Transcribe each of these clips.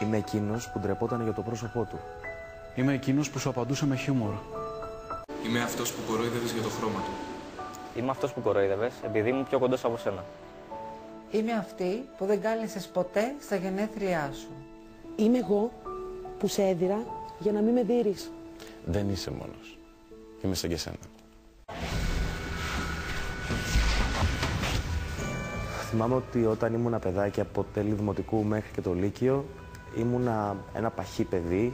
Είμαι εκείνος που ντρεπόταν για το πρόσωπό του. Είμαι εκείνος που σου απαντούσε με χιούμορ. Είμαι αυτός που κορόιδευες για το χρώμα του. Είμαι αυτός που κορόιδευες επειδή ήμουν πιο κοντός από σένα. Είμαι αυτή που δεν κάλεσες ποτέ στα γενέθλιά σου. Είμαι εγώ που σε έδιρα για να μην με δείρεις. Δεν είσαι μόνος. Είμαι σαν και σένα. Θυμάμαι ότι όταν ήμουν παιδάκι από τέλη δημοτικού μέχρι και το Λύκειο, ήμουνα ένα παχύ παιδί,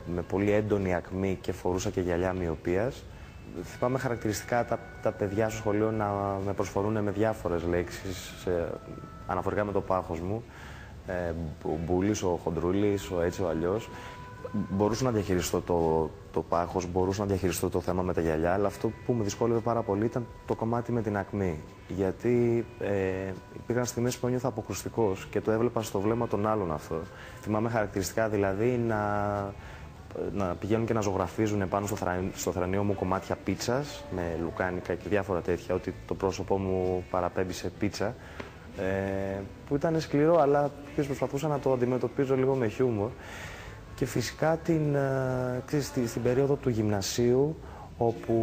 με πολύ έντονη ακμή και φορούσα και γυαλιά μυοπίας. Θυμάμαι χαρακτηριστικά τα παιδιά στο σχολείο να με προσφορούν με διάφορες λέξεις αναφορικά με το πάχος μου. Ο Μπούλης, ο Χοντρούλης, ο έτσι ο αλλιώς. Μπορούσα να διαχειριστώ το πάχος, μπορούσα να διαχειριστώ το θέμα με τα γυαλιά, αλλά αυτό που με δυσκόλευε πάρα πολύ ήταν το κομμάτι με την ακμή. Γιατί υπήρχαν στιγμές που ένιωθα αποκρουστικός και το έβλεπα στο βλέμμα των άλλων αυτό. Θυμάμαι χαρακτηριστικά δηλαδή να πηγαίνουν και να ζωγραφίζουν πάνω στο θρανίο μου κομμάτια πίτσας με λουκάνικα και διάφορα τέτοια, ότι το πρόσωπό μου παραπέμπει σε πίτσα. Που ήταν σκληρό, αλλά προσπαθούσα να το αντιμετωπίζω λίγο με χιούμορ. Και φυσικά στην περίοδο του γυμνασίου, όπου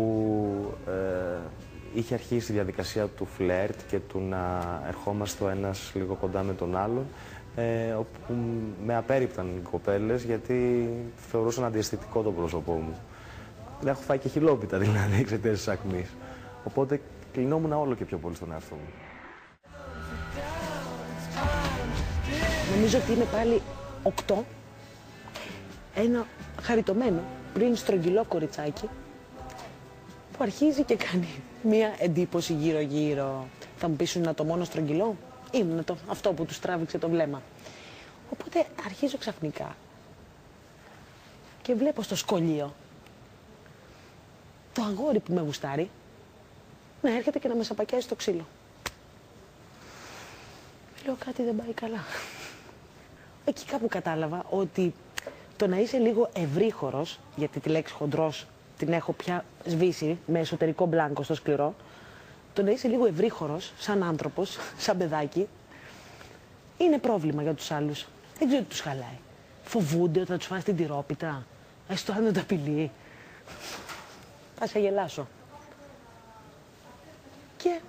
είχε αρχίσει η διαδικασία του φλερτ και του να ερχόμαστε ο ένας λίγο κοντά με τον άλλον, όπου με απέρριπταν οι κοπέλες γιατί θεωρούσαν αντιαισθητικό το πρόσωπό μου. Έχω φάει και χιλόπιτα δηλαδή εξαιτίας της ακμής. Οπότε κλεινόμουν όλο και πιο πολύ στον εαυτό μου. Νομίζω ότι είναι πάλι 8. Ένα χαριτωμένο, πριν στρογγυλό κοριτσάκι, που αρχίζει και κάνει μία εντύπωση γύρω-γύρω. Θα μου πεις, είναι το μόνο στρογγυλό? Ήμουν αυτό που τους τράβηξε το βλέμμα. Οπότε αρχίζω ξαφνικά και βλέπω στο σχολείο το αγόρι που με γουστάρει να έρχεται και να με σαπακιάζει στο ξύλο. Λέω, κάτι δεν πάει καλά. Εκεί κάπου κατάλαβα ότι το να είσαι λίγο ευρύχωρος, γιατί τη λέξη χοντρός την έχω πια σβήσει με εσωτερικό μπλάνκο στο σκληρό, το να είσαι λίγο ευρύχωρος, σαν άνθρωπος, σαν παιδάκι, είναι πρόβλημα για τους άλλους. Δεν ξέρω τι τους χαλάει. Φοβούνται ότι θα τους φας την τυρόπιτα, αισθάνονται τα απειλεί. Θα σε γελάσω. Και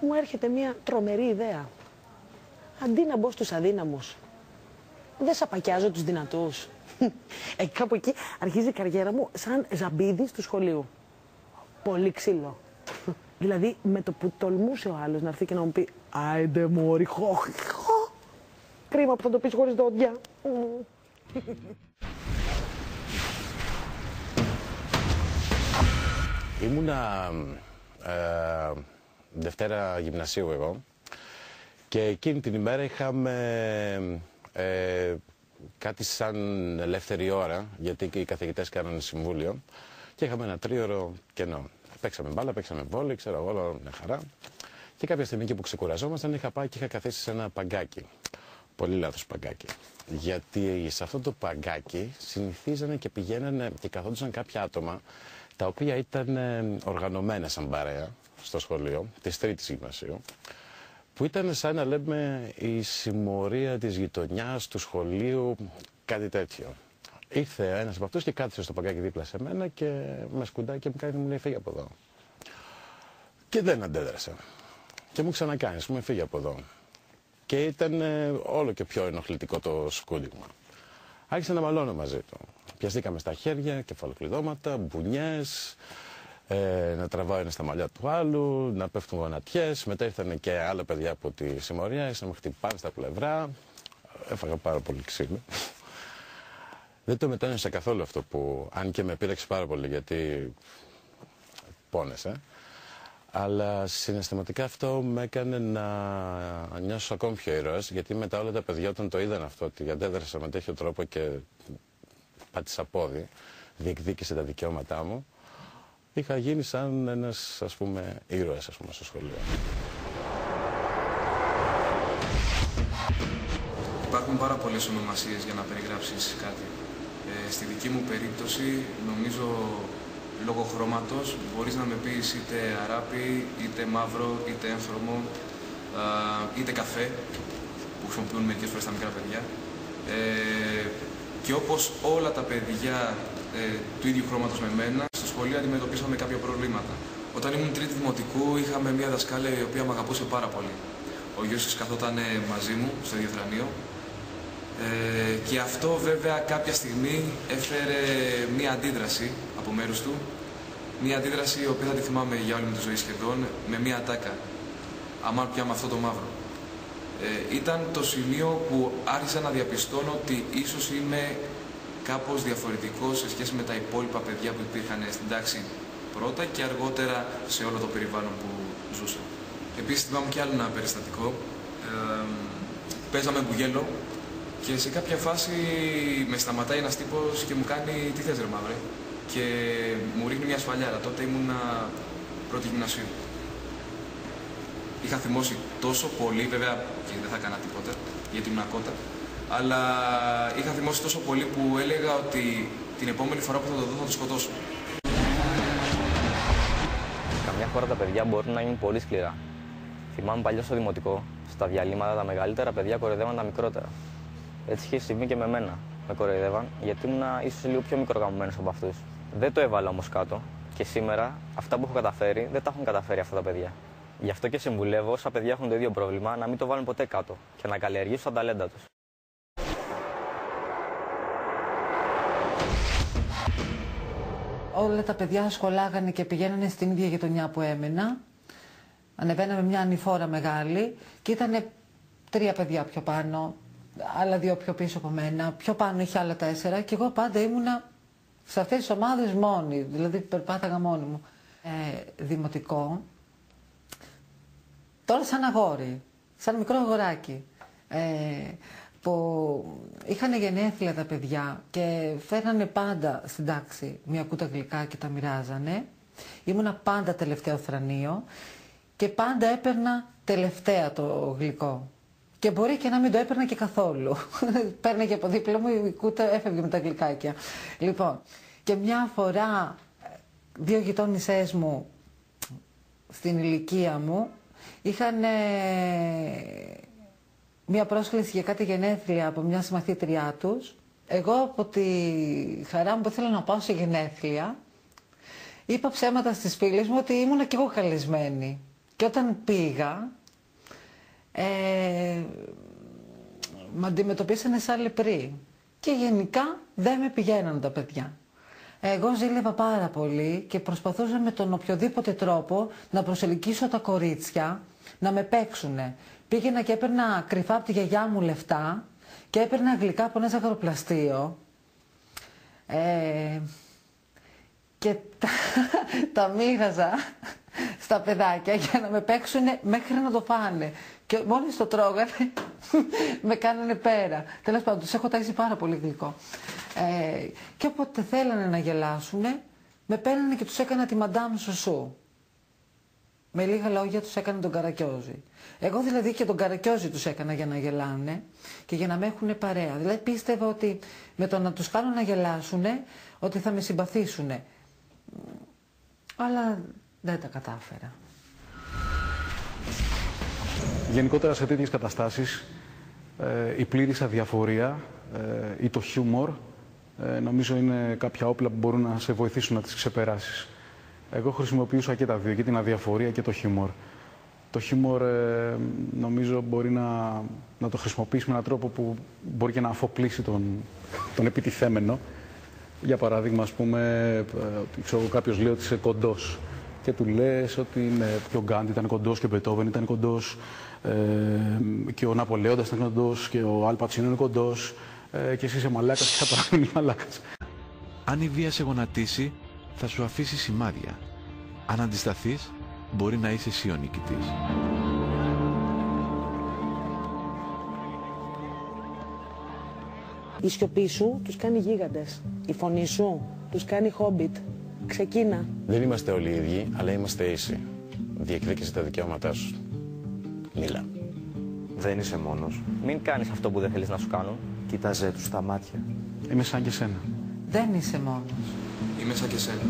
μου έρχεται μια τρομερή ιδέα. Αντί να μπω στους αδύναμους, δεν σαπακιάζω τους δυνατούς. Κάπου εκεί αρχίζει η καριέρα μου σαν Ζαμπίδης του σχολείου. Πολύ ξύλο. Δηλαδή με το που τολμούσε ο άλλος να έρθει και να μου πει «Άιντε μωρί, κρίμα που θα το πεις χωρίς δόντια». Ήμουνα Δευτέρα γυμνασίου εγώ και εκείνη την ημέρα είχαμε κάτι σαν ελεύθερη ώρα, γιατί και οι καθηγητές κάνανε συμβούλιο και είχαμε ένα 3ωρο κενό. Παίξαμε μπάλα, παίξαμε βόλεϊ, ξέρω εγώ, μια χαρά. Και κάποια στιγμή εκεί που ξεκουραζόμασταν είχα πάει και είχα καθίσει σε ένα παγκάκι. Πολύ λάθος παγκάκι. Γιατί σε αυτό το παγκάκι συνηθίζανε και πηγαίνανε και καθόντουσαν κάποια άτομα τα οποία ήταν οργανωμένα σαν παρέα στο σχολείο της Τρίτης Γυμνασίου, που ήταν σαν να λέμε η συμμορία της γειτονιάς, του σχολείου, κάτι τέτοιο. Ήρθε ένας από αυτούς και κάθισε στο παγκάκι δίπλα σε μένα και με σκουντάει και μου κάνει, μου λέει, φύγε από εδώ. Και δεν αντέδρασα. Και μου ξανακάνει, μου φύγε από εδώ. Και ήταν όλο και πιο ενοχλητικό το σκούντιγμα. Άρχισα να μαλώνω μαζί του. Πιαστήκαμε στα χέρια, κεφαλοκλειδώματα, μπουνιές, να τραβάω ένα στα μαλλιά του άλλου, να πέφτουν γονατιές. Μετά ήρθαν και άλλα παιδιά από τη συμμορία, να με χτυπάνε στα πλευρά. Έφαγα πάρα πολύ ξύλο. Δεν το μετάνιωσα καθόλου αυτό που, αν και με πείραξε πάρα πολύ γιατί πόνεσε. Αλλά συναισθηματικά αυτό με έκανε να νιώσω ακόμη πιο ήρωας, γιατί μετά όλα τα παιδιά όταν το είδαν αυτό, ότι αντέδρασα με τέτοιο τρόπο και πάτησα πόδι, διεκδίκησε τα δικαιώματά μου, είχα γίνει σαν ένας, ας πούμε, ήρωας, στο σχολείο. Υπάρχουν πάρα πολλές ονομασίες για να περιγράψεις κάτι. Στη δική μου περίπτωση, νομίζω, λόγω χρώματος, μπορείς να με πεις είτε αράπη, είτε μαύρο, είτε έγχρωμο, είτε καφέ, που χρησιμοποιούν μερικές φορές τα μικρά παιδιά. Και όπως όλα τα παιδιά του ίδιου χρώματος με μένα, στο σχολείο αντιμετωπίσαμε κάποια προβλήματα. Όταν ήμουν τρίτη δημοτικού, είχαμε μια δασκάλα η οποία με αγαπούσε πάρα πολύ. Ο γιος της καθόταν μαζί μου στο ίδιο θρανείο. Και αυτό βέβαια κάποια στιγμή έφερε μια αντίδραση από μέρους του. Μια αντίδραση η οποία θα τη θυμάμαι για όλη μου τη ζωή σχεδόν, με μια ατάκα. Αμάν πια με αυτό το μαύρο. Ήταν το σημείο που άρχισα να διαπιστώνω ότι ίσως είμαι κάπως διαφορετικός σε σχέση με τα υπόλοιπα παιδιά που υπήρχαν στην τάξη πρώτα και αργότερα σε όλο το περιβάλλον που ζούσα. Επίσης θυμάμαι κι άλλο ένα περιστατικό. Παίζαμε μπουγέλο και σε κάποια φάση με σταματάει ένας τύπος και μου κάνει «Τι θες ρε μαύρε» και μου ρίχνει μια σφαλιάρα. Τότε ήμουνα πρώτη γυμνασίου. Είχα θυμώσει τόσο πολύ, βέβαια και δεν θα έκανα τίποτα γιατί ήμουν κότα, αλλά είχα θυμώσει τόσο πολύ που έλεγα ότι την επόμενη φορά που θα το δω θα το σκοτώσω. Καμιά φορά τα παιδιά μπορούν να γίνουν πολύ σκληρά. Θυμάμαι παλιό στο δημοτικό, στα διαλύματα τα μεγαλύτερα παιδιά κοροϊδεύαν τα μικρότερα. Έτσι είχε συμβεί και με μένα. Με κοροϊδεύαν γιατί ήμουν ίσως λίγο πιο μικρογαμμένος από αυτούς. Δεν το έβαλα όμως κάτω και σήμερα αυτά που έχω καταφέρει δεν τα έχουν καταφέρει αυτά τα παιδιά. Γι' αυτό και συμβουλεύω όσα παιδιά έχουν το ίδιο πρόβλημα να μην το βάλουν ποτέ κάτω και να καλλιεργήσουν τα ταλέντα τους. Όλα τα παιδιά σχολάγανε και πηγαίνανε στην ίδια γειτονιά που έμενα. Ανεβαίναμε μια ανηφόρα μεγάλη και ήταν 3 παιδιά πιο πάνω, άλλα 2 πιο πίσω από μένα, πιο πάνω είχε άλλα 4 και εγώ πάντα ήμουνα σε αυτές τις ομάδες μόνη, δηλαδή περπάταγα μόνη μου. Δημοτικό, τώρα σαν αγόρι, σαν μικρό αγοράκι, που είχαν γενέθλια τα παιδιά και φέρνανε πάντα στην τάξη μια κούτα γλυκά και τα μοιράζανε. Ήμουνα πάντα τελευταίο θρανείο και πάντα έπαιρνα τελευταία το γλυκό. Και μπορεί και να μην το έπαιρνα και καθόλου. Παίρνε και από δίπλα μου η κούτα, έφευγε με τα γλυκάκια. Λοιπόν, και μια φορά 2 γειτόνισσές μου στην ηλικία μου είχαν μια πρόσκληση για κάτι γενέθλια από μια συμμαθήτριά τους. Εγώ από τη χαρά μου που ήθελα να πάω σε γενέθλια, είπα ψέματα στις φίλες μου ότι ήμουνα κι εγώ καλεσμένη. Και όταν πήγα, με αντιμετωπίσανε σαν λεπρή. Και γενικά δεν με πηγαίναν τα παιδιά. Εγώ ζήλευα πάρα πολύ και προσπαθούσα με τον οποιοδήποτε τρόπο να προσελκύσω τα κορίτσια να με παίξουνε. Πήγαινα και έπαιρνα κρυφά από τη γιαγιά μου λεφτά και έπαιρνα γλυκά από ένα ζαχαροπλαστείο και τα μοίραζα στα παιδάκια για να με παίξουνε μέχρι να το φάνε. Και μόλις το τρώγανε με κάνανε πέρα. Τέλος πάντων, τους έχω τάξει πάρα πολύ γλυκό. Και όποτε θέλανε να γελάσουνε, με παίρνανε και τους έκανα τη μαντάμ Σουσού. Με λίγα λόγια τους έκανα τον Καρακιόζη. Εγώ δηλαδή και τον Καρακιόζη τους έκανα για να γελάνε και για να με έχουνε παρέα. Δηλαδή πίστευα ότι με το να τους κάνω να γελάσουνε, ότι θα με συμπαθήσουνε. Αλλά δεν τα κατάφερα. Γενικότερα σε τέτοιες καταστάσεις η πλήρης αδιαφορία ή το χιούμορ νομίζω είναι κάποια όπλα που μπορούν να σε βοηθήσουν να τις ξεπεράσεις. Εγώ χρησιμοποιούσα και τα δύο, και την αδιαφορία και το χιούμορ. Το χιούμορ νομίζω μπορεί να το χρησιμοποιήσει με έναν τρόπο που μπορεί και να αφοπλίσει τον επιτιθέμενο. Για παράδειγμα, ας πούμε, κάποιος λέει ότι είσαι κοντός και του λες ότι και ο Γκάντι ήταν κοντός και ο Μπετόβεν ήταν κοντός και ο Ναπολέοντας ήταν κοντός και ο Αλ Πατσίνο είναι κοντός και εσύ είσαι μαλάκας και θα παραμείνει μαλάκας. Αν η βία σε γονατίσει, θα σου αφήσει σημάδια. Αν αντισταθείς, μπορεί να είσαι εσύ ο νικητής. Η σιωπή σου τους κάνει γίγαντες. Η φωνή σου τους κάνει χόμπιτ. Ξεκίνα. Δεν είμαστε όλοι οι ίδιοι, αλλά είμαστε ίσοι. Διεκδίκησε τα δικαιώματά σου. Μίλα. Δεν είσαι μόνος. Μην κάνεις αυτό που δεν θέλεις να σου κάνουν. Κοίταζε τους στα μάτια. Είμαι σαν και σένα. Δεν είσαι μόνος. Είμαι σαν και σένα.